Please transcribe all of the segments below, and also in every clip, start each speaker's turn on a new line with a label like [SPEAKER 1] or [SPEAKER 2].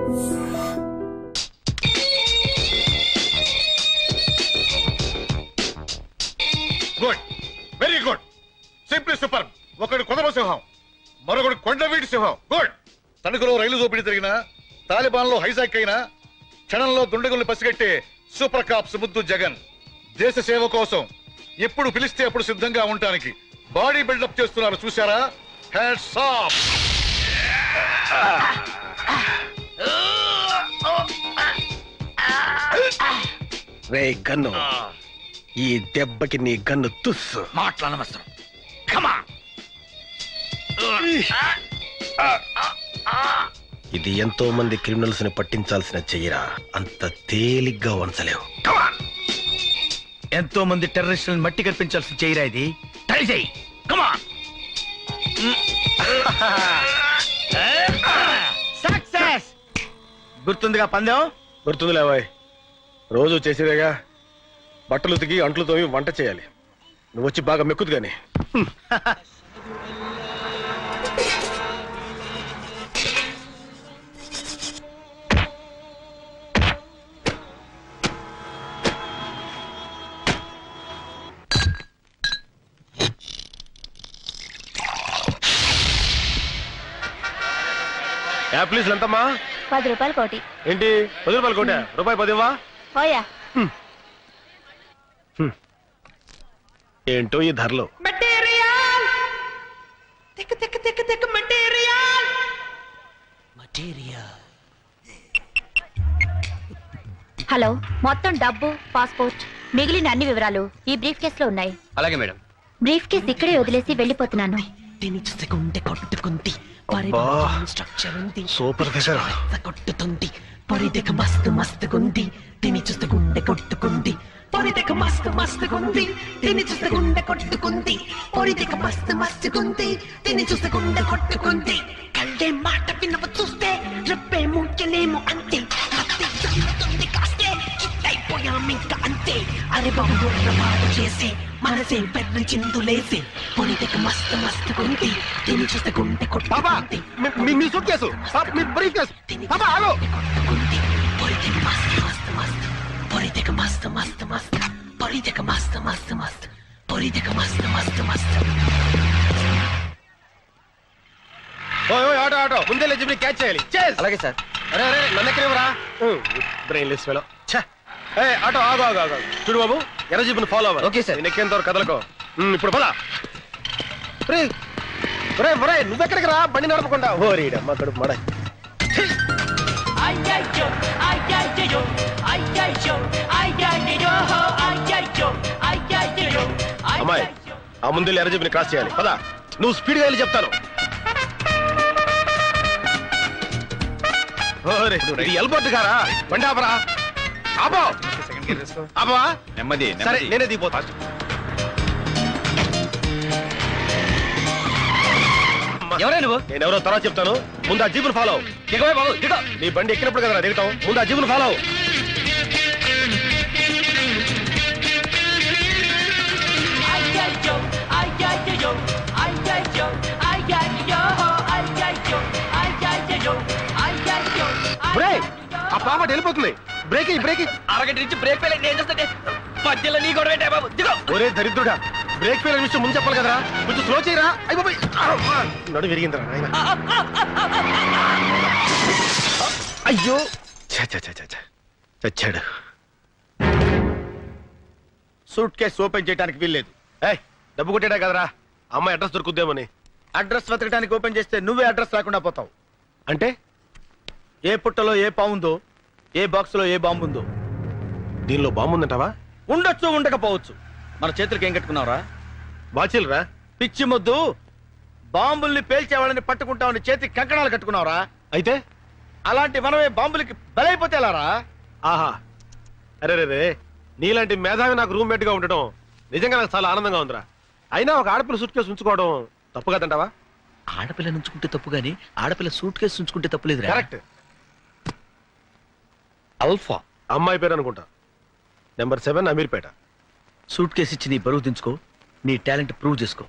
[SPEAKER 1] Good, very good, simply super. ఒకడు కొదమ సింహం, మరొకడు కొండవీటి సింహం. గుడ్. తణుకులో రైలు దోపిడీ జరిగిన, తాలిబాన్ లో హైజాక్ అయిన, క్షణంలో దుండగుల్ని పసిగట్టే సూపర్ కాప్స్ ముద్దు జగన్. దేశ సేవ కోసం ఎప్పుడు పిలిస్తే అప్పుడు సిద్ధంగా ఉండటానికి బాడీ బిల్డప్ చేస్తున్నారు, చూసారా? Hats off.
[SPEAKER 2] రే గన్ను, ఈ దెబ్బకి నీ గన్ను తుస్సు.
[SPEAKER 3] మాట్లాడనవసరం. కమా.
[SPEAKER 2] ఇది ఎంతో మంది క్రిమినల్స్ ని పట్టించాల్సిన చెయ్యరా, అంత తేలిగ్గా వంచలేవు.
[SPEAKER 3] ఎంతో మంది టెర్రరిస్టులను మట్టి కల్పించాల్సిన చెయ్యరా ఇది. ట్రై చేయి. కమా. సక్సెస్. గుర్తుందిగా పందెం?
[SPEAKER 2] గుర్తుంది లేవాయ్, రోజు చేసేదేగా. బట్టలు ఉతికి అంట్లు తోమి వంట చేయాలి. నువ్వు వచ్చి బాగా మెక్కుదు గాని. యాప్లీస్ ఎంతమ్మా?
[SPEAKER 4] 10 రూపాయలు కోటి.
[SPEAKER 2] ఏంటి 10 రూపాయలు కోట? రూపాయి 10 ఇవ్వా?
[SPEAKER 4] పోయా.
[SPEAKER 2] ఏంటో ఈ ధరలు.
[SPEAKER 4] హలో, మొత్తం డబ్బు, పాస్పోర్ట్, మిగిలిన అన్ని వివరాలు ఈ బ్రీఫ్ కేస్ లో ఉన్నాయి.
[SPEAKER 3] అలాగే మేడం.
[SPEAKER 4] బ్రీఫ్ కేస్ ఇక్కడే వదిలేసి వెళ్ళిపోతున్నాను.
[SPEAKER 2] Super figure.
[SPEAKER 5] కొట్టుతుంది పొరిదెక మస్తు మస్తుగుంది, తిని చూస్తే గుండె కొట్టుకుంది. పొరిదెక మస్తు మస్తుగుంది, తిని చూస్తే గుండె కొట్టుకుంది. పొరిదెక మస్తు మస్తుగుంది, తిని చూస్తే గుండె కొట్టుకుంది. కళ్ళే మాట వినవ చూస్తే రెప్పే మూచలేము అంతే. కత్తి చల్లుతుంది కాస్తే చుట్టైపోయామింకా అంతే. అరే బాబు పాటు చేసి మనసే పెద్ద చిందులేసి. పొరిదెక మస్తు మస్తుగుంది, తిని చూస్తే గుండె కొట్టుకుంది.
[SPEAKER 2] మీ సూట్ కేసు, మీ బ్రీఫ్ కేసు.
[SPEAKER 5] పొరిదెక మస్తు మస్తు మస్తు, పొరిదెక మస్తు మస్తు మస్తు, పొరిదెక మస్తు మస్తు మస్తు, పొరిదెక మస్తు మస్తు మస్తు.
[SPEAKER 2] ఆటో ఆటో ముందే లేచి క్యాచ్ చేయాలి.
[SPEAKER 3] అలాగే సార్.
[SPEAKER 2] అరే అరే నన్ను ఎక్కడేవరా? Brainless fellow. ఆటో ఆగు ఆగు ఆగు. చూడు బాబు, ఎర్ర జీపుని ఫాలో అవ్వాలి.
[SPEAKER 3] Okay sir.
[SPEAKER 2] నెక్కేంత వరకు కదలకో. ఇప్పుడు పదా. నువ్వెక్కడికి రా, బండి నడపకుండా. ఓరీడమ్మా కడుపు మడ. అమ్మాయి, ఆ ముందు ఎర్ర జీపుని క్రాస్ చేయాలి. పదా, నువ్వు స్పీడ్గా వెళ్ళి చెప్తాను. ఎల్బొట్టు గారా, బండి ఆపరా. ఆపో ఆపా.
[SPEAKER 1] నెమ్మది.
[SPEAKER 2] సరే నేనే దిగిపోతా.
[SPEAKER 3] ఎవరే నువ్వు?
[SPEAKER 2] నేనెవరో తర్వాత చెప్తాను. ముందు ఆ జీపును ఫాలో.
[SPEAKER 3] దిగవే బాబు, దిగ.
[SPEAKER 2] నీ బండి ఎక్కినప్పుడు కదా దిగుతావు. ముందు ఆ జీపును ఫాలో. ఆ పాప వెళ్ళిపోతుంది. Break break.
[SPEAKER 3] అరగంట నుంచి బ్రేక్ ఫెయిల్ నేను చేస్తుంటే మధ్యలో నీ గొడవ ఏంటే బాబు? దిగో.
[SPEAKER 2] ఒరే దరిద్రుడా, బ్రేక్ ఫెయిల్ విషయం ముందు చెప్పాలి కదరా. కొంచెం స్లో చేయరా. అయిపోయి నడు విరిగిందిరా నాయన. అయ్యో చచ్చాడు.
[SPEAKER 3] సూట్ కేసు ఓపెన్ చేయడానికి వీల్లేదు.
[SPEAKER 2] డబ్బు కొట్టేడా కదరా, అమ్మాయి అడ్రస్ దొరుకుద్దేమని.
[SPEAKER 3] అడ్రస్ వెతకడానికి ఓపెన్ చేస్తే నువ్వే అడ్రస్ రాకుండా పోతావు.
[SPEAKER 2] అంటే
[SPEAKER 3] ఏ పుట్టలో ఏ పావుందో, ఏ బాక్స్ లో ఏ బాంబు ఉందో.
[SPEAKER 2] దీనిలో బాంబు ఉందంటావా?
[SPEAKER 3] ఉండొచ్చు, ఉండకపోవచ్చు. మన చేతులకి ఏం కట్టుకున్నావురా?
[SPEAKER 2] బాచిల్రా.
[SPEAKER 3] పిచ్చి మొద్దు, బాంబుల్ని పేల్చేవాళ్ళని పట్టుకుంటామని చేతికి కంకణాలు కట్టుకున్నావురా.
[SPEAKER 2] అయితే
[SPEAKER 3] అలాంటి మనమే బాంబులకి బలైపోతే ఎలారా?
[SPEAKER 2] ఆహా, అరే రే, నీలాంటి మేధావి నాకు రూమ్మేట్ గా ఉండటం నిజంగా నాకు చాలా ఆనందంగా ఉందిరా. అయినా ఒక ఆడపిల్ల సూట్ కేసు ఉంచుకోవడం తప్పు కదంటావా?
[SPEAKER 5] ఆడపిల్ల నుంచుకుంటే తప్పు గానీ ఆడపిల్ల సూట్ కేసు ఉంచుకుంటే తప్పులేదు.
[SPEAKER 2] కరెక్ట్.
[SPEAKER 5] అల్ఫా
[SPEAKER 2] అమ్మాయి పేరు అనుకుంటా. నెంబర్ 7 అమీర్పేట.
[SPEAKER 3] సూట్ కేసు ఇచ్చి నీ బరువు దించుకో, నీ టాలెంట్ ప్రూవ్ చేసుకో.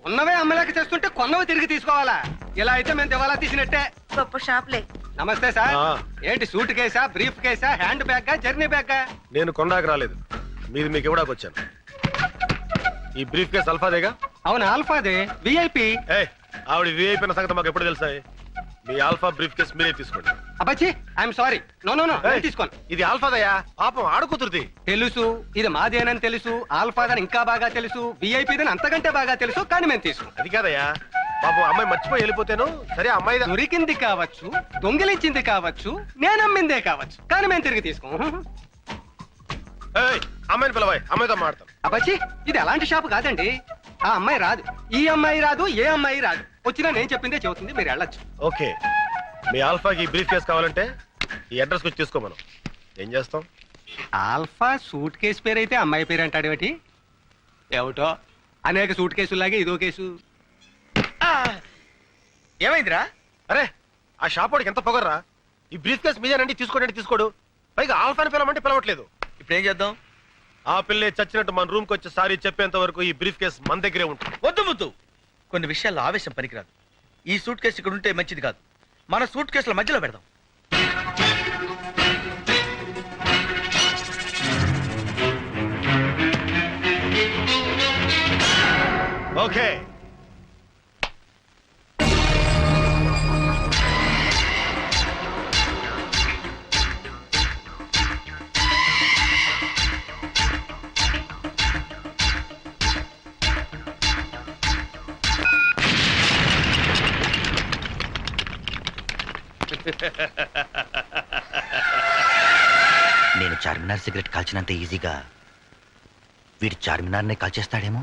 [SPEAKER 6] ఉన్నవే అమ్మలేక చేస్తుంటే కొన్నవి తిరిగి తీసుకోవాలా? ఇలా అయితే మేము దివాలా తీసినట్టే.
[SPEAKER 7] గొప్ప షాప్లే.
[SPEAKER 6] నమస్తే సార్.
[SPEAKER 2] ఆ.
[SPEAKER 6] ఏంటి సూట్ కేసా, బ్రీఫ్ కేసా, హ్యాండ్ బ్యాగ్, జర్నీ బ్యాగ్?
[SPEAKER 2] నేను కొండాకి రాలేదు, మీది మీకు ఇవ్వడానికి వచ్చాను. ఈ బ్రీఫ్ కేస్ అల్ఫాదేగా?
[SPEAKER 6] అవును, ఆల్ఫాదే, విఐపి.
[SPEAKER 2] ఏ ఆవిడ విఐపీ అన్న సంగతి మాకు ఎప్పుడు తెలుసా? మీ ఆల్ఫా బ్రీఫ్ కేస్ మీరే తీసుకోండి.
[SPEAKER 6] అబ్బచ్చి, I'm sorry. No no no,
[SPEAKER 2] ఏయ్,
[SPEAKER 6] తీసుకోను.
[SPEAKER 2] ఇది ఆల్ఫాదయ్యా, పాపం ఆడుకుతురుది.
[SPEAKER 6] తెలుసు, ఇది మాదేనని తెలుసు, ఆల్ఫాదని ఇంకా బాగా తెలుసు, విఐపిదని అంతకంటే బాగా తెలుసు, కానీ మేము తీసుకోం.
[SPEAKER 2] అది కాదయ్యా, పాపం అమ్మాయి మర్చిపోయి వెళ్ళిపోతేను. సరే అమ్మాయి
[SPEAKER 6] దొరికింది కావచ్చు, దొంగిలించింది కావచ్చు, నేను అమ్మిందే కావచ్చు, కానీ మేము తిరిగి తీసుకోం.
[SPEAKER 2] అమ్మాయిని పిలవాయి, అమ్మాయితో మాడతాం.
[SPEAKER 6] అబ్బచ్చి, ఇది అలాంటి షాపు కాదండి. ఆ అమ్మాయి రాదు, ఈ అమ్మాయి రాదు, ఏ అమ్మాయి రాదు. వచ్చినా నేను చెప్పిందే చెబుతుంది, మీరు వెళ్ళొచ్చు.
[SPEAKER 2] ఓకే, మీ ఆల్ఫాకి బ్రీఫ్ కేస్ కావాలంటే ఈ అడ్రస్ వచ్చి తీసుకో. మనం ఏం చేస్తాం?
[SPEAKER 6] ఆల్ఫా సూట్ కేసు పేరు అయితే అమ్మాయి పేరు అంటాడు ఏమిటి? ఏమిటో అనేక సూట్ కేసులాగే ఇదో కేసు.
[SPEAKER 3] ఏమైందిరా?
[SPEAKER 2] అరే ఆ షాప్ వాడికి ఎంత పొగర్రా! ఈ బ్రీఫ్ కేస్ మీదేనండి, తీసుకోండి తీసుకోడు. పైగా ఆల్ఫాని పిలవమంటే పిలవట్లేదు.
[SPEAKER 3] ఇప్పుడు ఏం చేద్దాం?
[SPEAKER 2] ఆ పిల్లే చచ్చినట్టు మన రూమ్ కి వచ్చి సారీ చెప్పేంత వరకు ఈ బ్రీఫ్ కేస్ మన దగ్గరే ఉంటుంది.
[SPEAKER 3] వద్దు ముద్దు, కొన్ని విషయాల్లో ఆవేశం పనికిరాదు. ఈ సూట్ కేసు ఇక్కడ ఉంటే మంచిది కాదు. మన సూట్ కేసుల మధ్యలో పెడదాం.
[SPEAKER 2] ఓకే,
[SPEAKER 8] నేను చార్మినార్ సిగరెట్ కాల్చినంత ఈజీగా వీడు చార్మినార్నే కాల్చేస్తాడేమో.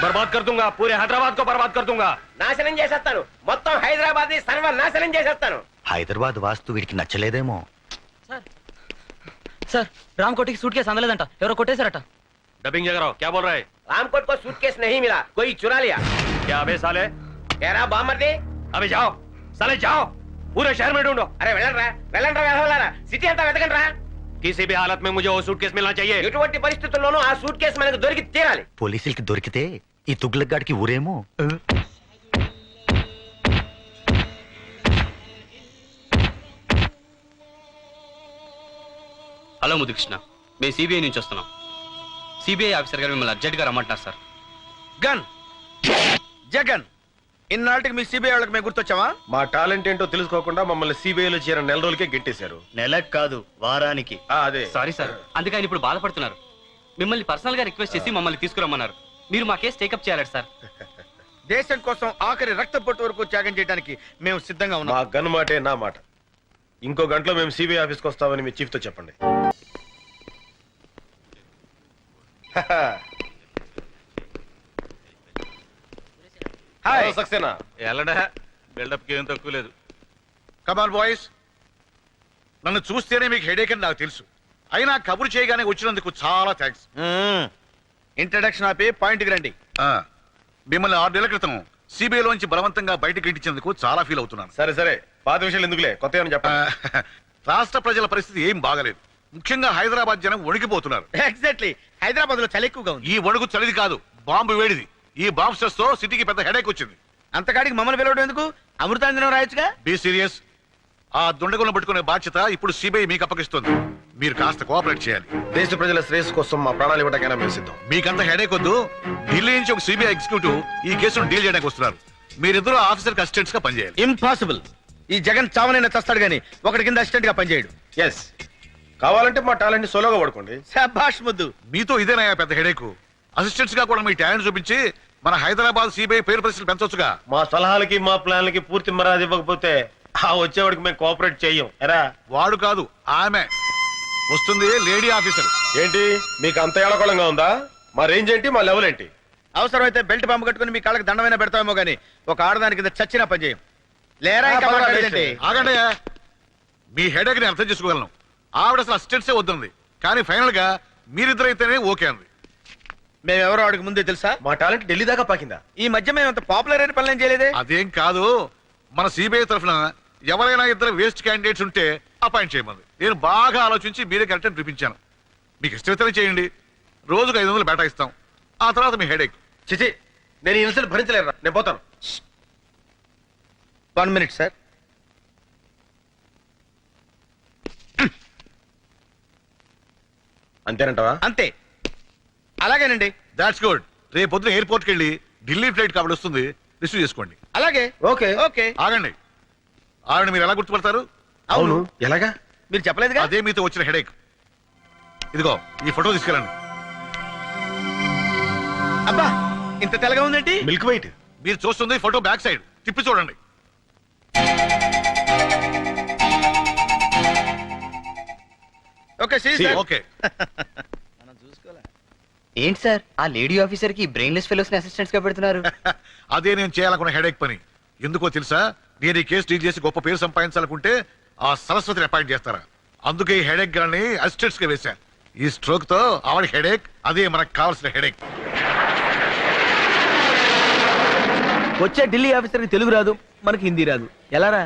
[SPEAKER 2] బర్బాద్ కర్ దూంగా, పూరే హైదరాబాద్ కో బర్బాద్ కర్ దూంగా.
[SPEAKER 9] నాశనం చేసేస్తాను, మొత్తం హైదరాబాద్ ని సర్వనాశనం చేసేస్తాను.
[SPEAKER 8] హైదరాబాద్ వాస్తు వీడికి నచ్చలేదేమో.
[SPEAKER 10] సార్ రామ్ కోటికి సూట్ కేసు అందలేదంట, ఎవరో కొట్టేశారట.
[SPEAKER 2] डबिंग जगह क्या बोल रहा है?
[SPEAKER 9] रामकोट को सूटकेस नहीं मिला, कोई चुरा लिया।
[SPEAKER 2] क्या अबे साले?
[SPEAKER 9] कह रहा बामर्दी।
[SPEAKER 2] अबे जाओ साले जाओ, पूरे शहर में ढूंढो.
[SPEAKER 9] अरे వెళ్ళండ్రా సిటీ అంతా వెతకండ్రా.
[SPEAKER 2] किसी भी हालत में मुझे वो सूटकेस मिलना चाहिए.
[SPEAKER 9] ఎటువంటి పరిస్థితుల్లోనూ ఆ సూట్ కేసు మనకు దొరికి తీరాలి.
[SPEAKER 8] పోలీసులకి దొరికితే ఈ తుగ్లక్గాడికి ఊరేమో.
[SPEAKER 10] హలో ముదుకృష్ణ, మేము సిబిఐ నుంచి వస్తున్నాం. సిబిఐ ఆఫీసర్ గారు మిమ్మల్ని అర్జెంట్ గా రమ్మంటున్నారు సార్.
[SPEAKER 3] గన్ జగన్, ఇన్నాళ్ళకి మీ సిబిఐ వాళ్ళకి మేము గుర్తొచ్చావా?
[SPEAKER 2] మా టాలెంట్ ఏంటో తెలుసుకోకుండా మమ్మల్ని సిబిఐలో చేరిన నెల రోజులకే గెట్టేశారు.
[SPEAKER 1] నెలకు కాదు, వారానికి.
[SPEAKER 2] అదే
[SPEAKER 10] సారీ సార్, అందుకే ఆయన ఇప్పుడు బాధపడుతున్నారు. మిమ్మల్ని పర్సనల్ గా రిక్వెస్ట్ చేసి మమ్మల్ని తీసుకురమ్మన్నారు. మీరు మా కేసు టేకప్ చేయాలి సార్.
[SPEAKER 3] దేశం కోసం ఆఖరి రక్త పొట్టు వరకు త్యాగం చేయడానికి మేము సిద్ధంగా
[SPEAKER 2] మా
[SPEAKER 3] ఉన్నాం.
[SPEAKER 2] గన్ మాటే నా మాట. ఇంకో గంటలో మేము సిబిఐ ఆఫీస్కి వస్తామని మీ చీఫ్ తో చెప్పండి.
[SPEAKER 3] హాయ్
[SPEAKER 2] సక్సేనా
[SPEAKER 1] ఎల్లడా బిల్డప్ కి ఏం తక్కువ లేదు. కమాన్ బాయ్స్, నన్ను చూస్తేనే మీకు హెడేక్ అని నాకు తెలుసు. అయినా కబురు చేయగానే వచ్చినందుకు చాలా థ్యాంక్స్.
[SPEAKER 3] ఇంట్రడక్షన్ ఆపి పాయింట్కి రండి.
[SPEAKER 1] మిమ్మల్ని 6 నెలల క్రితం సిబిఐలోంచి బలవంతంగా బయటకు ఇంటించేందుకు చాలా ఫీల్ అవుతున్నాను.
[SPEAKER 2] సరే సరే, పాత విషయాలు ఎందుకులే, కొత్త ఏమని చెప్పండి.
[SPEAKER 1] రాష్ట్ర ప్రజల పరిస్థితి ఏం బాగలేదు. ముఖ్యంగా హైదరాబాద్ జనం వణికిపోతున్నారు.
[SPEAKER 3] ఎగ్జాక్ట్లీ, హైదరాబాద్ లో చలి ఎక్కువగా ఉంది.
[SPEAKER 1] ఈ వణుకు చలిది కాదు, బాంబు వేడిది. ఈ బాంబ్ స్ట్రెస్ తో సిటీకి పెద్ద హెడేక్ వచ్చింది.
[SPEAKER 3] అంతకాడికి మమ్మల్ని పిలవడం ఎందుకు? అమృతాంజనం రాయొచ్చుగా.
[SPEAKER 1] Be serious. ఆ దుండగులను పట్టుకునే బాధ్యత ఇప్పుడు సిబిఐ మీకు అప్పగిస్తుంది. మీరు కాస్త కోఆపరేట్ చేయాలి.
[SPEAKER 2] దేశ ప్రజల శ్రేయస్సు కోసం మా ప్రాణాలు ఇవ్వడానికైనా మేము సిద్ధం.
[SPEAKER 1] మీకంత హెడేక్ వద్దు. ఢిల్లీ నుంచి ఒక సిబిఐ ఎగ్జిక్యూటివ్ ఈ కేసును డీల్ చేయడానికి వస్తున్నారు. మీరిద్దరూ ఆఫీసర్ అసిస్టెంట్స్ గా పనిచేయాలి.
[SPEAKER 3] ఇంపాసిబుల్. ఈ జగన్ చావనైనా చస్తాడు గానీ ఒకటి కింద అసిస్టెంట్ గా పనిచేయడు.
[SPEAKER 2] ఎస్, కావాలంటే మా టాలెంట్ ని సోలోగా పడుకోండి.
[SPEAKER 3] శభాష్ ముద్దు.
[SPEAKER 1] మీతో ఇదేనా పెద్ద హెడేక్? అసిస్టెంట్స్ గా కూడా మీ టాలెంట్ చూపించి మన హైదరాబాద్ సిబిఐ పేరు పరిస్థితులు పెంచొచ్చుగా.
[SPEAKER 2] మా సలహాలకి మా ప్లాన్లకి పూర్తి మర్యాద ఇవ్వకపోతే ఆ వచ్చేవాడికి మేము కోఆపరేట్ చెయ్యం. ఎరా,
[SPEAKER 1] వాడు కాదు, ఆమె వస్తుంది, లేడీ ఆఫీసర్.
[SPEAKER 2] ఏంటి మీకు అంత ఏడకోళంగా ఉందా? మా రేంజ్ ఏంటి, మా లెవెల్ ఏంటి?
[SPEAKER 3] అవసరమైతే బెల్ట్ పంపు కట్టుకుని మీ కాళ్ళకి దండమైనా పెడతామేమో గానీ ఒక ఆడదాని కింద చచ్చినా పనిచేయం. లేరా ఇంకా మాట్లాడేదేంటి?
[SPEAKER 1] ఆగండి, మీ హెడేక్ ని అర్థం చేసుకోగలను. ఆవిడ అసలు అసిస్టెంట్సే వద్దంది, కానీ ఫైనల్ గా మీరిద్దరైతేనే ఓకే అంది.
[SPEAKER 3] మేమెవరో ఆడికి ముందే తెలుసా?
[SPEAKER 2] మా టాలెంట్ ఢిల్లీ దాకా పాకిందా?
[SPEAKER 3] ఈ మధ్య మేము అంత పాపులర్ అయిన పనులు ఏం చేయలేదే.
[SPEAKER 1] అదేం కాదు, మన సిబిఐ తరఫున ఎవరైనా ఇద్దరు వేస్ట్ క్యాండిడేట్స్ ఉంటే అపాయింట్ చేయమంది. నేను బాగా ఆలోచించి మీరే కరెక్ట్ చూపించాను. మీకు ఇష్టమైతేనే చేయండి. రోజుకు 500 బేటా ఇస్తాం. ఆ తర్వాత మీ హెడేక్.
[SPEAKER 2] చిచి, నేను ఈ ఇన్సల్ట్ భరించలేరా, నేను పోతాను.
[SPEAKER 3] 1 minute సార్.
[SPEAKER 2] అంతేనంటావా?
[SPEAKER 3] అంతే. అలాగేనండి.
[SPEAKER 1] That's good. రేపు పొద్దున ఎయిర్పోర్ట్కి వెళ్ళి ఢిల్లీ ఫ్లైట్ కాబట్టి వస్తుంది, రిసీవ్ చేసుకోండి.
[SPEAKER 3] అలాగే.
[SPEAKER 2] ఓకే.
[SPEAKER 3] ఓకే.
[SPEAKER 1] ఆగండి. ఆవిడ మీరు ఎలా గుర్తుపడతారు?
[SPEAKER 2] అవును, ఎలాగా?
[SPEAKER 3] మీరు చెప్పలేదుగా.
[SPEAKER 1] అదే మీతో వచ్చిన హెడేక్. ఇదిగో ఈ ఫోటో తీసుకెళ్ళండి.
[SPEAKER 3] అబ్బా, ఇంత తెల్లగా ఉందేంటి?
[SPEAKER 2] Milk white.
[SPEAKER 1] మీరు చూస్తుంది ఫోటో బ్యాక్ సైడ్, తిప్పి చూడండి.
[SPEAKER 3] Okay
[SPEAKER 1] okay.
[SPEAKER 10] ఏంటి సార్ ఆ లేడీ ఆఫీసర్ కి బ్రెయిన్లెస్ ఫెలోస్ ని అసిస్టెంట్స్ గా పెడుతున్నారు?
[SPEAKER 1] అదే నేను చేయాలనుకున్న హెడేక్ పని. ఎందుకో తెలుసా? నేను ఈ కేసు డీల్ చేసి గొప్ప పేరు సంపాదించాలనుకుంటే ఆ సరస్వతిని అపాయింట్ చేస్తారా? అందుకే ఈ హెడేక్ గాని అసిస్టెంట్స్ గా వేశా. ఈ స్ట్రోక్ తో ఆవిడ హెడేక్, అదే మనకు కావాల్సిన హెడేక్.
[SPEAKER 3] వచ్చే ఢిల్లీ ఆఫీసర్ కి తెలుగు రాదు, మనకి హిందీ రాదు, ఎలారా?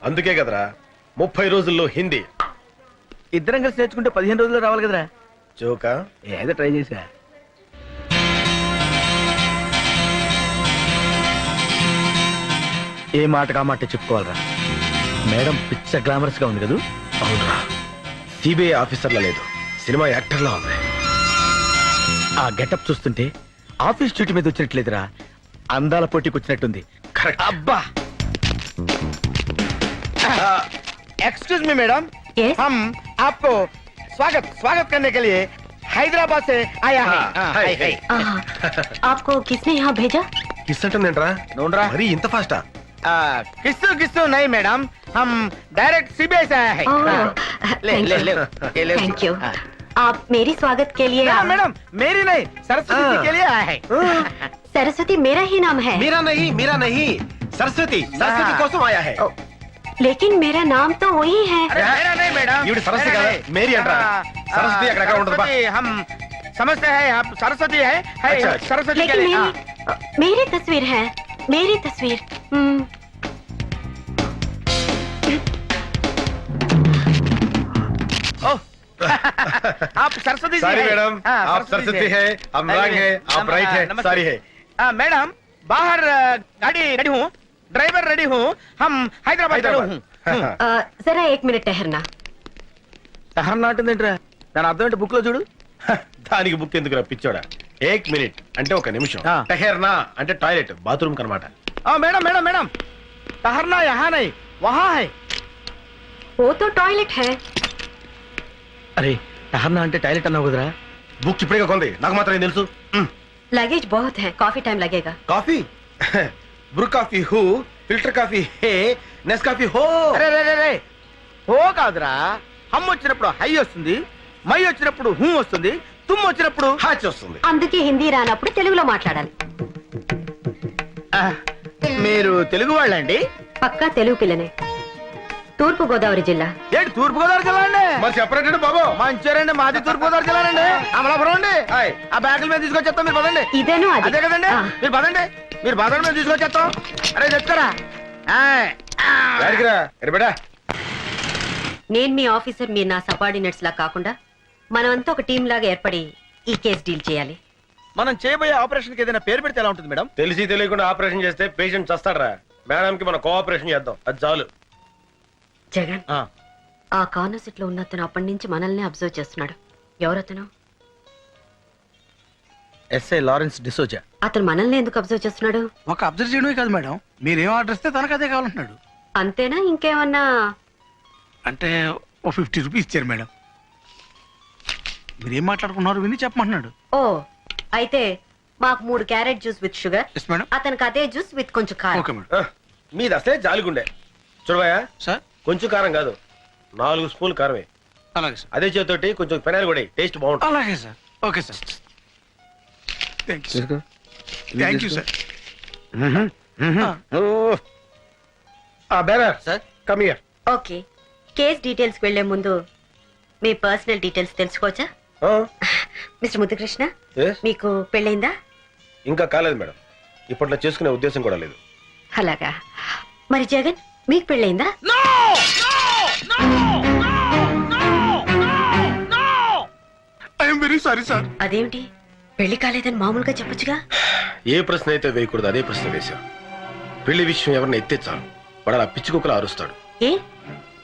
[SPEAKER 2] అందుకే కదరా 30 రోజుల్లో హిందీ.
[SPEAKER 3] ఇద్దరం కలిసి నేర్చుకుంటే 15 రోజుల్లో రావాలి కదరా.
[SPEAKER 2] జోకా?
[SPEAKER 3] ఏదో ట్రై చేసా. ఏ మాట కా మాట చెప్పుకోవాలరా. మేడం పిచ్చ గ్లామరస్ గా ఉంది కదూ?
[SPEAKER 2] అవునరా, సిబిఐ ఆఫీసర్లా లేదు, సినిమా యాక్టర్లా ఉంది.
[SPEAKER 3] ఆ గెటప్ చూస్తుంటే ఆఫీస్ డ్యూటీ మీద వచ్చినట్లేదురా, అందాల పోటీకి వచ్చినట్టుంది.
[SPEAKER 2] కరెక్ట్.
[SPEAKER 3] అబ్బా. Excuse me madam,
[SPEAKER 4] Yes?
[SPEAKER 3] हम आपको स्वागत स्वागत करने के लिए हैदराबाद से आया है.
[SPEAKER 2] हाय, हाय.
[SPEAKER 4] आपको किसने यहाँ भेजा?
[SPEAKER 2] కిస్ అంటుందేంట్రా?
[SPEAKER 3] నోన్రా.
[SPEAKER 2] మరి ఇంత ఫాస్టా?
[SPEAKER 3] किस्सू किस्सू नहीं मैडम, हम डायरेक्ट सीबीआई से आया है. ले ले ले ये ले.
[SPEAKER 4] Thank you. आप मेरी स्वागत के लिए
[SPEAKER 3] ना मैडम, मेरी नहीं, सरस्वती जी के लिए आया है.
[SPEAKER 4] सरस्वती मेरा ही नाम है.
[SPEAKER 2] మీరా నహీ సరస్వతి కోసం ఆయా హై.
[SPEAKER 4] लेकिन मेरा नाम तो वही है.
[SPEAKER 3] अरे मेरा नहीं मैडम,
[SPEAKER 2] ఈవిడ సరస్వతి కదా, మేరీ అంటారా? సరస్వతి అక్కడ ఉండదు బా.
[SPEAKER 3] हम समझते हैं आप सरस्वती है
[SPEAKER 2] अच्छा.
[SPEAKER 3] सरस्वती के
[SPEAKER 4] लेकिन
[SPEAKER 3] लिए.
[SPEAKER 4] मेरी तस्वीर है, मेरी तस्वीर.
[SPEAKER 3] आप सरस्वती जी
[SPEAKER 2] సారీ
[SPEAKER 3] हैं?
[SPEAKER 2] మేడం,
[SPEAKER 3] हाँ,
[SPEAKER 2] आप सरस्वती है, हम रंग है, आप राइट है,
[SPEAKER 3] नमस्ते.
[SPEAKER 2] सारी है.
[SPEAKER 3] मैडम बाहर गाड़ी रेडी हूँ, ड्राइवर रेडी हूँ, हम हैदराबाद चलो हूँ.
[SPEAKER 4] जरा 1 मिनट ठहरना.
[SPEAKER 3] సహనం అంటుందేంట్రా? దాని అర్థం ఏంటి? బుక్ లో చూడు.
[SPEAKER 2] దానికి బుక్ ఎందుకు పిచ్చోడా? 1 మినిట్ అంటే 1 నిమిషం.
[SPEAKER 3] ఆ.
[SPEAKER 2] టహర్నా అంటే టాయిలెట్, బాత్రూమ్ కనమాట.
[SPEAKER 3] मैडम मैडम मैडम, ठहरना यहाँ नहीं, वहाँ है.
[SPEAKER 4] वो तो टॉयलेट है.
[SPEAKER 3] అరే ठहरना అంటే టాయిలెట్ అన్నావు కదరా.
[SPEAKER 2] బుక్ ఇప్పుడే కొంది, నాకు మాత్రం ఏం తెలుసు.
[SPEAKER 4] लगेज बहुत है, काफी टाइम लगेगा.
[SPEAKER 2] కాఫీ బ్రూ కాఫీ హూ, ఫిల్టర్ కాఫీ హే, నెస్ కాఫీ హో.
[SPEAKER 3] అరే రే రే రే, హో కాదురా. హమ్ వచ్చినప్పుడు హై వస్తుంది, మై వచ్చినప్పుడు హూ వస్తుంది, తుమ్ వచ్చినప్పుడు
[SPEAKER 2] హాచ్ వస్తుంది.
[SPEAKER 4] అందుకే హిందీ రానప్పుడు తెలుగులో మాట్లాడాలి.
[SPEAKER 3] మీరు తెలుగు వాళ్ళండి?
[SPEAKER 4] పక్కా తెలుగు పిల్లనే. తూర్పు గోదావరి జిల్లా.
[SPEAKER 3] ఏంటి తూర్పు గోదావరి జిల్లా అండి?
[SPEAKER 2] మరి చెప్పరేంటి బాబు?
[SPEAKER 3] మంచిర్యాలండి, మాది తూర్పు గోదావరి జిల్లా అండి. అమలాపురం అండి. ఆ బ్యాగుల మీద తీసుకొచ్చేస్తాం, మీరు పదండి.
[SPEAKER 4] ఇదేను అది.
[SPEAKER 3] అదే కదండి,
[SPEAKER 4] ఆ.
[SPEAKER 3] మీరు పదండి, మీరు పదండి, మేము తీసుకొచ్చేస్తాం. అరే చెప్తారా?
[SPEAKER 2] బేటా
[SPEAKER 4] నేను మీ ఆఫీసర్, మీరు నా సబార్డినేట్స్ లా కాకుండా మనమంతా ఒక టీం లాగా ఏర్పడి ఈ కేసు డీల్ చేయాలి.
[SPEAKER 3] మనం చేయబోయే ఆపరేషన్ కి ఏదైనా పేరు పెడితే ఎలా ఉంటుంది మేడం?
[SPEAKER 2] తెలిసి తెలియకుండా ఆపరేషన్ చేస్తే పేషెంట్ చస్తాడరా. మేడం కి మనం కోఆపరేషన్ చేద్దాం, అది చాలు.
[SPEAKER 4] జగన్, ఆ కార్నర్ సీట్ లో ఉన్న అతను అప్పటి నుంచి మనల్ని అబ్జర్వ్ చేస్తున్నాడు. ఎవరతను?
[SPEAKER 3] SI Lawrence D'Souza.
[SPEAKER 4] అతను మనల్ని ఎందుకు అబ్జర్వ్ చేస్తున్నాడు?
[SPEAKER 7] ఒక అబ్జర్వ్ చేయడమే కాదు మేడం, మీరేం ఆర్డర్ ఇస్తే తనకు అదే కావాలంటున్నాడు.
[SPEAKER 4] అంతేనా? ఇంకేమన్నా?
[SPEAKER 7] అంటే ఓ 50 రూపీస్ ఇచ్చారు మేడం. మీరేం మాట్లాడుకున్నారు విని చెప్పమంటున్నాడు.
[SPEAKER 4] ఓ, అయితే మాకు 3 carrot juice with sugar,
[SPEAKER 7] yes madam.
[SPEAKER 4] అతనికి అదే జ్యూస్ విత్ కొంచెం కారం.
[SPEAKER 7] Okay madam.
[SPEAKER 2] మీది అసలే జాలిగుండే. చూడవయ్యా,
[SPEAKER 7] సార్
[SPEAKER 2] కొంచెం కారం కాదు, 4 స్పూన్లు కారమే.
[SPEAKER 7] అలాగే సార్.
[SPEAKER 2] అదే చేతోటి కొంచెం పెనాలు కూడా టేస్ట్ బాగుంటుంది.
[SPEAKER 7] అలాగే sir. Okay sir. Thank you sir. Thank you sir.
[SPEAKER 2] Bearer sir, come here.
[SPEAKER 4] Okay, case details వెళ్లే ముందు మీ పర్సనల్ డీటెయిల్స్ తెలుసుకోవచ్చా? మిస్టర్ ముద్దుకృష్ణ, మీకు పెళ్ళైందా?
[SPEAKER 2] ఇంకా కాలేదు మేడం, ఇప్పట్లో చేసుకునే ఉద్దేశం కూడా లేదు.
[SPEAKER 4] అలాగా. మరి జగన్, మీకు పెళ్ళైందా?
[SPEAKER 7] I'm very sorry sir.
[SPEAKER 4] అదేమిటి, పెళ్లి కాలేదని మామూలుగా చెప్పొచ్చుగా?
[SPEAKER 2] ఏ ప్రశ్న అయితే వేయకూడదు అదే ప్రశ్న వేశాం. పెళ్లి విషయం ఎవరిని ఎత్తే చాలు వాడు అలా పిచ్చి కుక్కలా అరుస్తాడు.
[SPEAKER 4] ఏ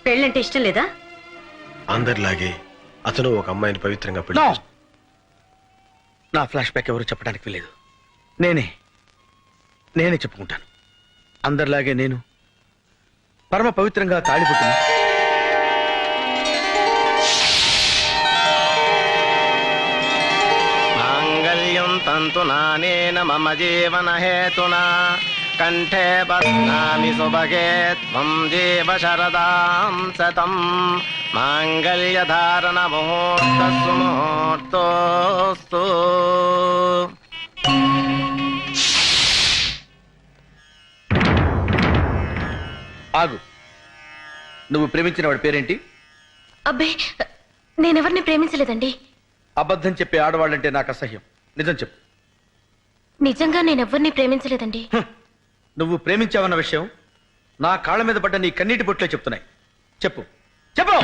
[SPEAKER 4] పెళ్ళంటే ఇష్టం లేదా?
[SPEAKER 2] అందరిలాగే అతను ఒక అమ్మాయిని పవిత్రంగా పెళ్లి
[SPEAKER 3] No!
[SPEAKER 2] చేసుకున్నాడు.
[SPEAKER 3] నా ఫ్లాష్ బ్యాక్ ఎవరు చెప్పడానికి వీలేదు. నేనే చెప్పుకుంటాను. అందరిలాగే నేను పరమ పవిత్రంగా తాళిపుట్టిన
[SPEAKER 9] మాంగళ్యం తంతు నానేన మమ జీవన హేతునా కంఠే బధ్నామి సుభగే త్వం జీవ శరదాం శతం మాంగళ్య ధారణ ముహూర్తస్సు ముహూర్తోస్తు.
[SPEAKER 3] ఆగు. నువ్వు ప్రేమించిన వాడి పేరేంటి?
[SPEAKER 11] అబ్బే నేనెవరిని ప్రేమించలేదండి.
[SPEAKER 3] అబద్ధం చెప్పే ఆడవాళ్ళంటే నాకు అసహ్యం. నిజం చెప్పు.
[SPEAKER 11] నిజంగా నేనెవరిని ప్రేమించలేదండి.
[SPEAKER 3] నువ్వు ప్రేమించావన్న విషయం నా కాళ్ళ మీద పడ్డ నీ కన్నీటి బొట్లే చెప్తున్నాయి. చెప్పు చెప్పు.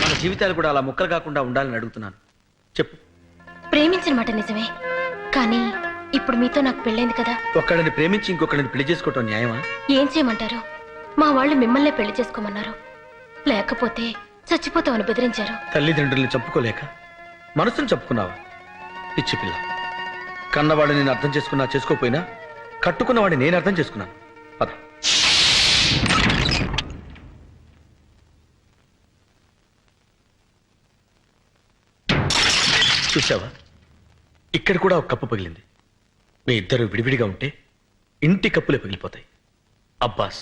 [SPEAKER 3] మన జీవితాలు కూడా అలా ముక్కలు కాకుండా ఉండాలని అడుగుతున్నాను. చెప్పు.
[SPEAKER 11] ప్రేమించిన మాట నిజమే, కానీ ఇప్పుడు మీతో నాకు పెళ్ళైంది కదా.
[SPEAKER 3] ఒక్కడిని ప్రేమించి ఇంకొకరిని పెళ్లి చేసుకోవటం న్యాయమా?
[SPEAKER 11] ఏం చేయమంటారు? మా వాళ్ళు మిమ్మల్నే పెళ్లి చేసుకోమన్నారు. లేకపోతే చచ్చిపోతామని బెదిరించారు.
[SPEAKER 3] తల్లిదండ్రుల్ని చంపుకోలేక మనసును చంపుకున్నావా? పిచ్చి పిల్ల. కన్నవాడిని నేను అర్థం చేసుకున్నా చేసుకోపోయినా కట్టుకున్నవాడిని నేను అర్థం చేసుకున్నాను. పద. చూసావా, ఇక్కడ కూడా ఒక కప్పు పగిలింది. మీ ఇద్దరు విడివిడిగా ఉంటే ఇంటి కప్పులే పగిలిపోతాయి. అబ్బాస్,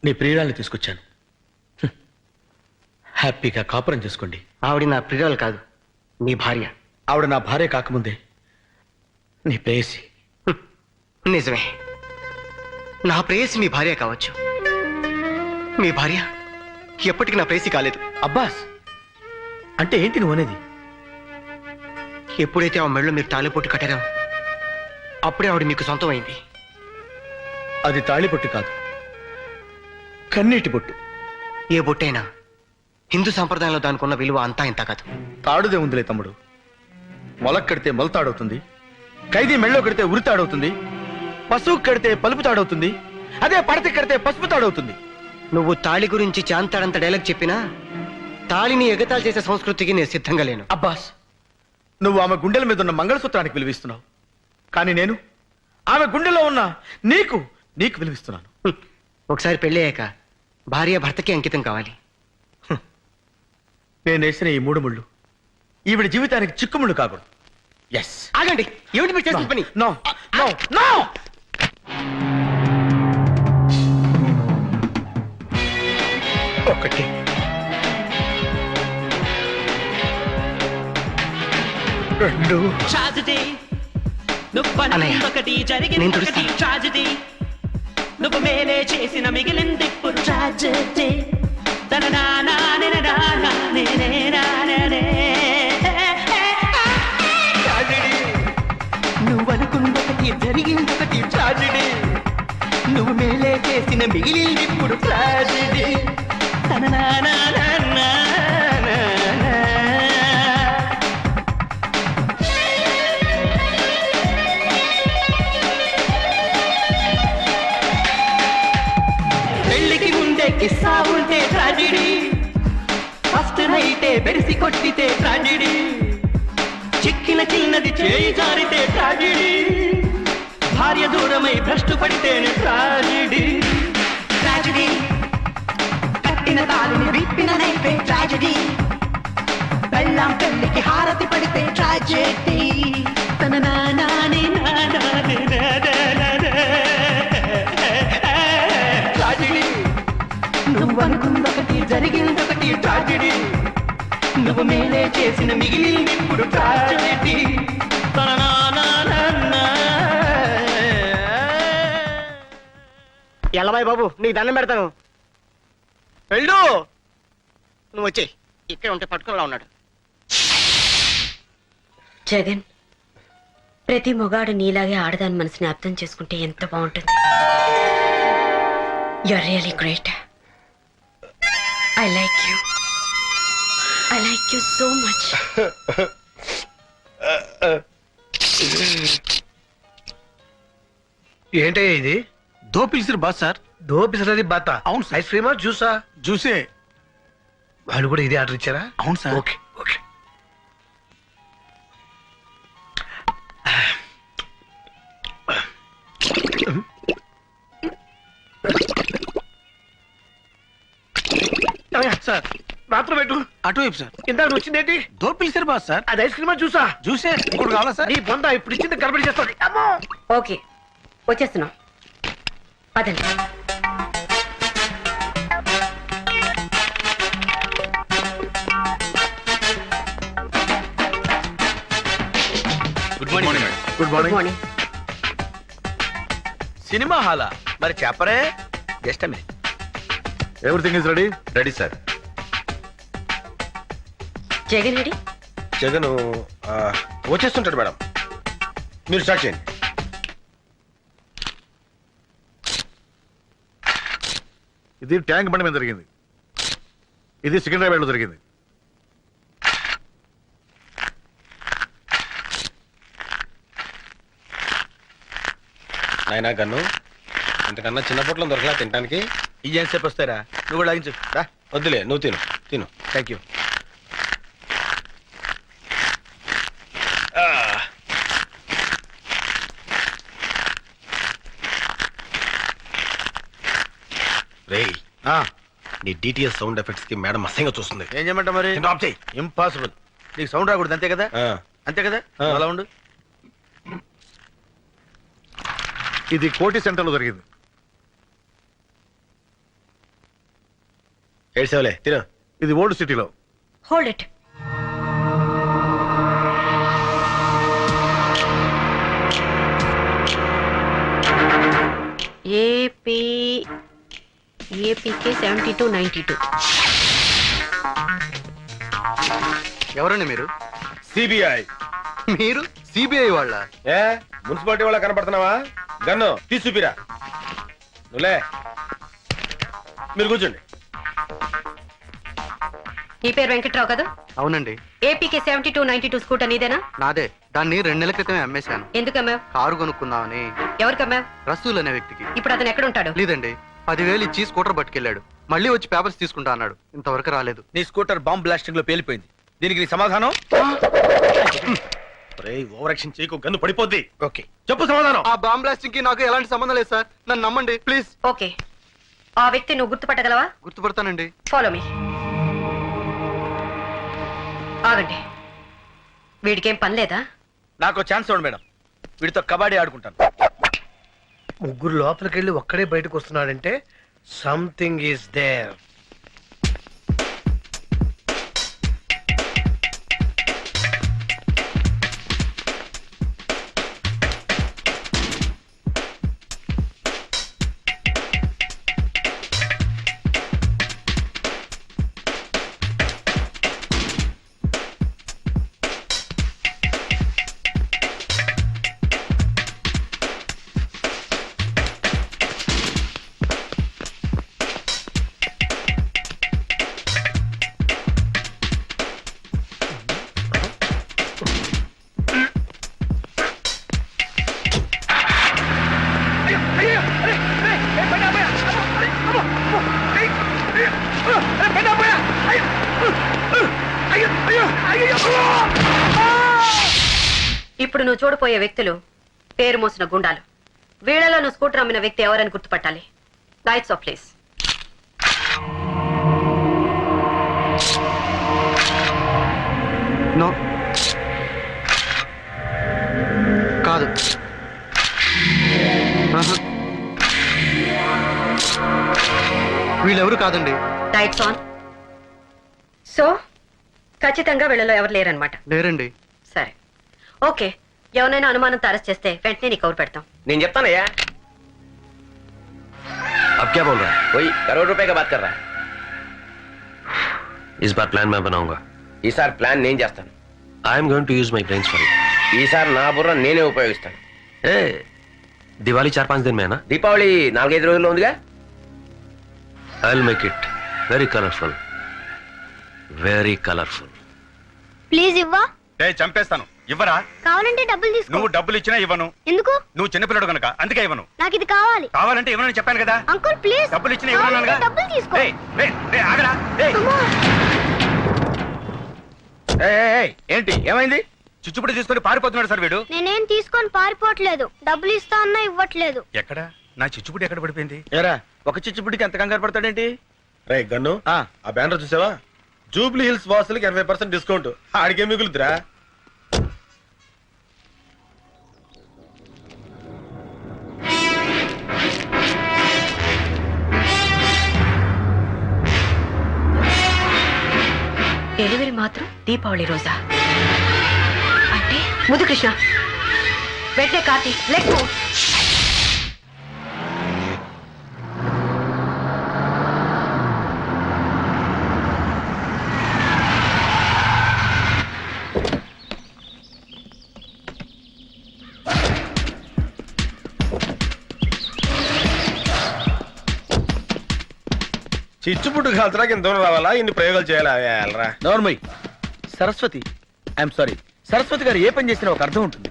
[SPEAKER 3] నీ ప్రియురాల్ని తీసుకొచ్చాను. హ్యాపీగా కాపురం చేసుకోండి.
[SPEAKER 9] ఆవిడ నా ప్రియురాలు కాదు, నీ భార్య.
[SPEAKER 3] ఆవిడ నా భార్య కాకముందే నీ ప్రేయసి.
[SPEAKER 9] నిజమే, నా ప్రేయసి మీ భార్య కావచ్చు. మీ భార్య ఎప్పటికీ నా ప్రేయసి కాలేదు.
[SPEAKER 3] అబ్బాస్, అంటే ఏంటి నువ్వు అనేది?
[SPEAKER 9] ఎప్పుడైతే ఆ మెళ్ళలో మీరు తాళిపొట్టు కట్టారో అప్పుడే ఆవిడ మీకు సొంతం అయింది.
[SPEAKER 3] అది తాళిబొట్టు కాదు, కన్నీటి బొట్టు.
[SPEAKER 9] ఏ బొట్టైనా హిందూ సంప్రదాయంలో దానికి ఉన్న విలువ అంతా ఇంత కాదు.
[SPEAKER 3] తాడుదే ఉందిలే తమ్ముడు. మొలక్ కడితే మొలతాడవుతుంది, ఖైదీ మెళ్ళో కడితే ఉరితాడవుతుంది, పశువు కడితే పలుపు తాడవుతుంది, అదే పడతి కడితే పసుపు తాడవుతుంది.
[SPEAKER 9] నువ్వు తాళి గురించి చాంతాడంత డైలాగ్ చెప్పినా తాళిని ఎగతాళి చేసే సంస్కృతికి నేను సిద్ధంగా లేను.
[SPEAKER 3] అబ్బాస్, నువ్వు ఆమె గుండెల మీద ఉన్న మంగళసూత్రానికి విలువిస్తున్నావు, కానీ నేను ఆమె గుండెలో ఉన్న నీకు విలువిస్తున్నాను.
[SPEAKER 9] ఒకసారి పెళ్ళయ్యాక భార్య భర్తకి అంకితం కావాలి.
[SPEAKER 3] నేను వేసిన ఈ 3 ముళ్ళు ఈవిడ జీవితానికి చిక్కుముళ్ళు కాకూడదు. ఎస్.
[SPEAKER 9] ఆగండి, ఏమిటి మీరు చేసిన పని?
[SPEAKER 3] No no no. ఒకటి, 2.
[SPEAKER 5] ట్రాజడీ నువ్వు ఒకటి జరిగింది ఒకటి ట్రాజడీ నువ్వు మేలే చేసిన మిగిలింది ఇప్పుడు ట్రాజడీ నువ్వు అనుకున్నొకటి జరిగింది ఒకటి ట్రాజడీ నువ్వు మేలే చేసిన మిగిలింది ఇప్పుడు ట్రాజడీ. పెళ్లికి ముందే కిస్సా ఉంటే ట్రాజడీ, ఫస్ట్ నైటే బెరిసి కొట్టితే ట్రాజడీ, చిక్కిన చిన్నది చేయి జారితే ట్రాజడీ, భార్య దూరమై భ్రష్టు పడితేనే ట్రాజడీ. ట్రాజడీ కట్టిన తాళిని విప్పిన నైపే ట్రాజడీ, బెల్లం పెళ్లికి హారతి పడితే ట్రాజడీ. తన నానే ట్రాజడీ నువ్వు అనుకున్నొకటి జరిగిందొకటి ట్రాజడీ నువ్వు మేలే చేసిన మిగిలింది ఇప్పుడు ట్రాజడీ.
[SPEAKER 9] ఎల్లబాయ్ బాబు, నీకు దండం పెడతాను. వెళ్ళు, నువ్వు వచ్చే ఇక్కడ ఉంటే పట్టుకునిలా ఉన్నాడు.
[SPEAKER 4] జగన్, ప్రతి మొగాడు నీలాగే ఆడదాని మనసుని అర్థం చేసుకుంటే ఎంత బాగుంటుంది. You are really great. I like you so much.
[SPEAKER 7] ఏంటయ్యా ఇది?
[SPEAKER 6] దో పిలిచిరు బాస్ సార్.
[SPEAKER 7] దో పిసరది బాత.
[SPEAKER 6] అవును సార్.
[SPEAKER 7] ఐస్ క్రీమా జ్యూసా?
[SPEAKER 6] జ్యూసే.
[SPEAKER 7] వాళ్ళు కూడా ఇదే ఆర్డర్ ఇచ్చారా?
[SPEAKER 6] అవును సార్.
[SPEAKER 7] Okay okay.
[SPEAKER 6] సార్
[SPEAKER 7] మాత్రం పెట్టు.
[SPEAKER 6] అటువైపు సార్.
[SPEAKER 7] ఇందాక వచ్చిందేంటి?
[SPEAKER 6] దో పిలిచిరు బాస్ సార్.
[SPEAKER 7] అది ఐస్ క్రీమా జ్యూసా?
[SPEAKER 6] జ్యూసే. ఇంకోటి కావాలా సార్?
[SPEAKER 7] నీ బొంద ఇప్పుడు ఇచ్చింది గడబడి చేస్తుంది. అమ్మో.
[SPEAKER 4] ఓకే వచ్చేస్తున్నాం పదండి.
[SPEAKER 10] Good morning madam.
[SPEAKER 7] Good
[SPEAKER 4] good
[SPEAKER 7] morning.
[SPEAKER 4] Morning.
[SPEAKER 3] Cinema హాలా? మరి చెప్పరే. Just minute.
[SPEAKER 1] Everything is ready.
[SPEAKER 10] Ready sir.
[SPEAKER 4] Jagan ready?
[SPEAKER 2] Jagan వచ్చేస్తుంటాడు మేడం, మీరు స్టార్ట్ చేయండి.
[SPEAKER 1] ఇది ట్యాంక్ బండి మీద జరిగింది. ఇది సికింద్రాబాద్ లో జరిగింది.
[SPEAKER 2] నాయనా గన్ను, ఇంతకన్నా చిన్న పొట్లో దొరకలా తినడానికి.
[SPEAKER 3] ఈ సేపు వస్తారా? నువ్వు కూడా లాగించు రా.
[SPEAKER 2] వద్దులే, నువ్వు తిను తిను.
[SPEAKER 3] Thank you.
[SPEAKER 2] రేయ్, నీ డిటిఎస్ సౌండ్ ఎఫెక్ట్స్ కి మేడం అసహ్యంగా చూస్తుంది.
[SPEAKER 3] ఏం చేయమంటావు మరి?
[SPEAKER 2] ఆఫ్ చేయి.
[SPEAKER 3] ఇంపాసిబుల్. నీకు సౌండ్ రాకూడదు అంతే కదా? అంతే కదా? అలా ఉండు.
[SPEAKER 1] ఇది కోటి సెంటర్ లో జరిగింది.
[SPEAKER 2] ఏడ్సేవలే, తిను.
[SPEAKER 1] ఇది ఓల్డ్ సిటీలో.
[SPEAKER 4] Hold it. ఏపీకే 7292.
[SPEAKER 9] ఎవరండి మీరు?
[SPEAKER 2] సిబిఐ.
[SPEAKER 9] మీరు సిబిఐ వాళ్ళ?
[SPEAKER 2] ఏ మున్సిపాలిటీ వాళ్ళ కనపడుతున్నావా? గన్ను తీసి చూపిరా. నువ్వులే, మీరు కూర్చోండి.
[SPEAKER 4] నీ పేరు వెంకట్రావు కదా?
[SPEAKER 9] అవునండి.
[SPEAKER 4] ఏపీకే 7292 స్కూటర్ నీదేనా?
[SPEAKER 9] నాదే. దాన్ని 2 నెలల క్రితమే అమ్మేశాను.
[SPEAKER 4] ఎందుకు అమ్మావు?
[SPEAKER 9] కారు కొనుక్కుందామని.
[SPEAKER 4] ఎవరికి అమ్మావు?
[SPEAKER 9] రసూల్ అనే వ్యక్తికి.
[SPEAKER 4] ఇప్పుడు అతను ఎక్కడ ఉంటాడు?
[SPEAKER 9] లేదండి, 10,000 ఇచ్చి స్కూటర్ పట్టుకెళ్ళాడు. మళ్ళీ వచ్చి పేపర్స్ తీసుకుంటా అన్నాడు. ఇంతవరకు రాలేదు.
[SPEAKER 3] నీ స్కూటర్ బాంబ్ బ్లాస్టింగ్ లో పేలిపోయింది. దీనికి నీ సమాధానం?
[SPEAKER 2] ఓవర్ యాక్షన్ చేయకు, గన్ను పడిపోద్ది.
[SPEAKER 3] ఓకే,
[SPEAKER 2] చెప్పు సమాధానం.
[SPEAKER 9] ఆ బాంబ్ బ్లాస్టింగ్ కి నాకు ఎలాంటి సంబంధం లేదు సార్. నన్ను నమ్మండి ప్లీజ్.
[SPEAKER 4] ఓకే, ఆ వ్యక్తి నువ్వు గుర్తుపట్టగలవా?
[SPEAKER 9] గుర్తుపడతానండి.
[SPEAKER 4] Follow me. ఆగండి, వీడికేం పని లేదా?
[SPEAKER 3] నాకు ఛాన్స్ ఇవ్వండి మేడం, వీడితో కబడ్డీ ఆడుకుంటాను.
[SPEAKER 7] ముగ్గురు లోపలికి వెళ్ళి ఒక్కడే బయటకు వస్తున్నాడంటే సంథింగ్ ఈస్ దేర్.
[SPEAKER 4] ఇప్పుడు నువ్వు చూడపోయే వ్యక్తులు పేరు మోసిన గుండాలు. వీళ్ళలో నువ్వు స్కూటర్ అమ్మిన వ్యక్తి ఎవరని గుర్తుపట్టాలి. Lights off please.
[SPEAKER 9] నో, కాదు. వీళ్ళెవరు కాదండి.
[SPEAKER 4] Lights on. సో ఖచ్చితంగా వీళ్ళలో ఎవరు లేరనమాట?
[SPEAKER 9] లేరండి.
[SPEAKER 4] సరే, ఓకే. ఎవరైనా అనుమానంతో అరెస్ట్ చేస్తే వెంటనే నీకు కవర్ పెడతాం.
[SPEAKER 10] నేను చెప్తానయ్యా.
[SPEAKER 2] अब क्या बोल रहा है?
[SPEAKER 10] वही करोड़ रुपए का बात कर रहा है.
[SPEAKER 2] इस बार प्लान मैं बनाऊंगा.
[SPEAKER 10] ఈసారి ప్లాన్ నేను చేస్తాను.
[SPEAKER 2] I am going to use my brains for it.
[SPEAKER 10] ఈసారి నా బుర్ర నేనే ఉపయోగిస్తాను.
[SPEAKER 2] ए दिवाली 4-5 दिन में है ना?
[SPEAKER 10] దీపావళి 4-5 రోజుల్లో ఉందిగా.
[SPEAKER 2] I will make it very colourful, very colourful.
[SPEAKER 11] Please ఇవ్వా.
[SPEAKER 1] చంపేస్తాను.
[SPEAKER 12] ఇవ్వరా?
[SPEAKER 13] కావాలంటే డబ్బులు తీసుకో.
[SPEAKER 12] నువ్వు డబ్బులు ఇచ్చినా ఇవ్వను.
[SPEAKER 13] ఎందుకు?
[SPEAKER 12] నువ్వు చిన్నపిల్లడు కనుక, అందుకే ఇవ్వను.
[SPEAKER 13] నాకు ఇది కావాలి.
[SPEAKER 12] కావాలంటే ఇవ్వనని చెప్పాను కదా.
[SPEAKER 13] Uncle please.
[SPEAKER 12] డబ్బులు ఇచ్చినా ఇవ్వను.
[SPEAKER 13] డబ్బులు తీసుకో.
[SPEAKER 12] ఆగరా.
[SPEAKER 3] ఏంటి ఏమైంది?
[SPEAKER 12] చిచ్చుపుడి తీసుకొని పారిపోతున్నాడు సార్ వీడు.
[SPEAKER 13] నేనేం తీసుకొని పారిపోవట్లేదు. డబ్బులు ఇస్తా అన్నా ఇవ్వట్లేదు.
[SPEAKER 12] ఎక్కడ నా చిచ్చుపుడి ఎక్కడ పడిపోయింది?
[SPEAKER 3] ఏరా ఒక చిచ్చుపుడికి ఎంత కంగారు పడతాడేంటి?
[SPEAKER 2] రే గన్ను, ఆ బ్యానర్ చూసావా? జూబ్లీ హిల్స్ వాసులకి 80% డిస్కౌంట్. ఆడికే మిగులుతురా.
[SPEAKER 4] డెలివరీ మాత్రం దీపావళి రోజా? అంటే ముదుకృష్ణ వెంటనే కార్తీ లెట్ గో.
[SPEAKER 2] చిచ్చుపుట్టు కాల్చడానికి ఇంత దూరం రావాలా? ఇన్ని ప్రయోగాలు చేయాలా?
[SPEAKER 3] నోర్మయ్. సరస్వతి, ఐఎమ్ సారీ, సరస్వతి గారు ఏ పని చేసినా ఒక అర్థం ఉంటుంది.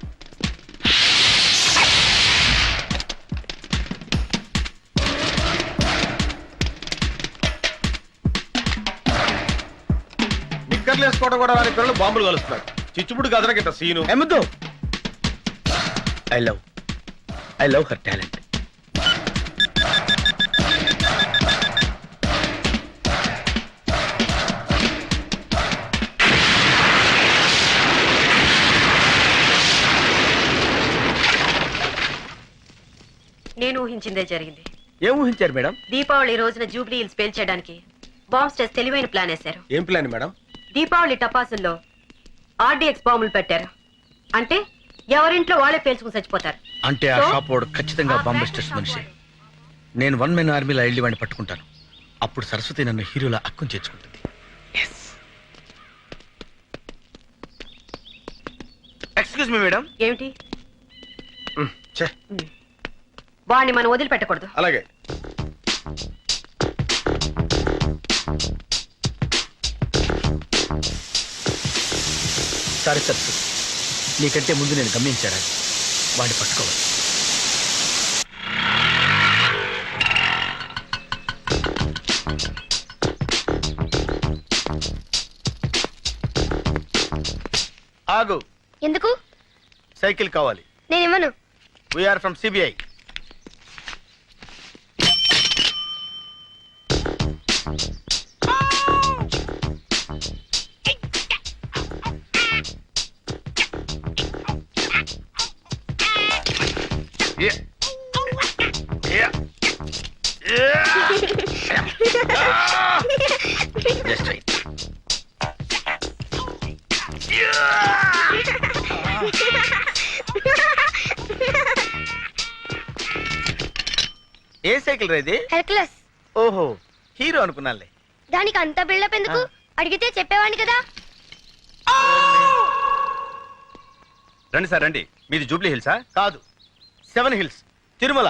[SPEAKER 2] నిక్కర్లు వేసుకోవడం కూడా వారి పిల్లలు బాంబులు కలుస్తున్నారు. చిచ్చుపుట్టు కాల్చడానికి ఇంత సీను.
[SPEAKER 3] ఎమ్మద్దు. I love her talent.
[SPEAKER 4] నేను ఊహించిందే జరిగింది.
[SPEAKER 3] ఏం ఊహించారు మేడం?
[SPEAKER 4] దీపావళి రోజున జూబ్లీ హిల్స్ పేల్చేయడానికి బాంబ్ స్టేస్ తెలివైన ప్లాన్ వేశారు.
[SPEAKER 2] ఏం ప్లాన్ మేడం?
[SPEAKER 4] దీపావళి టపాసుల్లో ఆర్డీఎక్స్ బాంబులు పెట్టారు. అంటే ఎవరింట్లో వాళ్ళే పేల్చుకుని చచ్చిపోతారు.
[SPEAKER 3] అంటే ఆ షాప్ వాడు ఖచ్చితంగా బాంబ్ బస్టర్స్ మనిషి. నేను 1 మెన్ ఆర్మీలో వెళ్ళి వాడిని పట్టుకుంటాను. అప్పుడు సరస్వతి నన్ను హీరోలా అక్కుని చేర్చుకుంటుంది.
[SPEAKER 9] Excuse me madam.
[SPEAKER 4] ఏమిటి? వాడిని మనం వదిలిపెట్టకూడదు.
[SPEAKER 2] అలాగే.
[SPEAKER 3] సారీ సరస్వతి, నీకంటే ముందు నేను గమనించాను. వాడిని పట్టుకోవాలి. ఆగు.
[SPEAKER 13] ఎందుకు?
[SPEAKER 3] సైకిల్ కావాలి.
[SPEAKER 13] నేను ఇవ్వను.
[SPEAKER 3] We're from CBI. Just right. ఏ సైకిల్ రేది?
[SPEAKER 13] హెర్క్యులస్.
[SPEAKER 3] ఓహో, హీరో అనుకున్నాలే.
[SPEAKER 13] దానికి అంత బిల్డప్ ఎందుకు? అడిగితే చెప్పేవాడిని కదా.
[SPEAKER 12] రండి సార్ రండి. మీది జూబ్లీ హిల్సా?
[SPEAKER 3] కాదు, 7 హిల్స్, తిరుమల.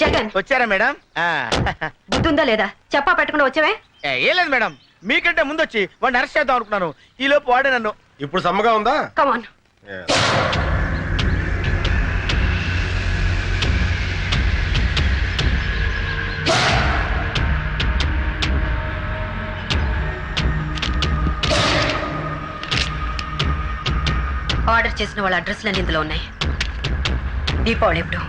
[SPEAKER 4] జగన్
[SPEAKER 3] వచ్చారా మేడం?
[SPEAKER 4] బుద్ధుందా లేదా? చెప్పా పెట్టకుండా వచ్చావే?
[SPEAKER 3] ఏం లేదు మేడం, మీకంటే ముందు వచ్చి వాడిని అరెస్ట్ చేద్దాం అనుకున్నాను. ఈ లోపు వాడే నన్ను.
[SPEAKER 2] ఇప్పుడు సమ్మగా ఉందా?
[SPEAKER 4] కమాన్. ఆర్డర్ చేసిన వాళ్ళ అడ్రస్లన్నీ ఇందులో ఉన్నాయి. దీపావళి ఎప్పుడు?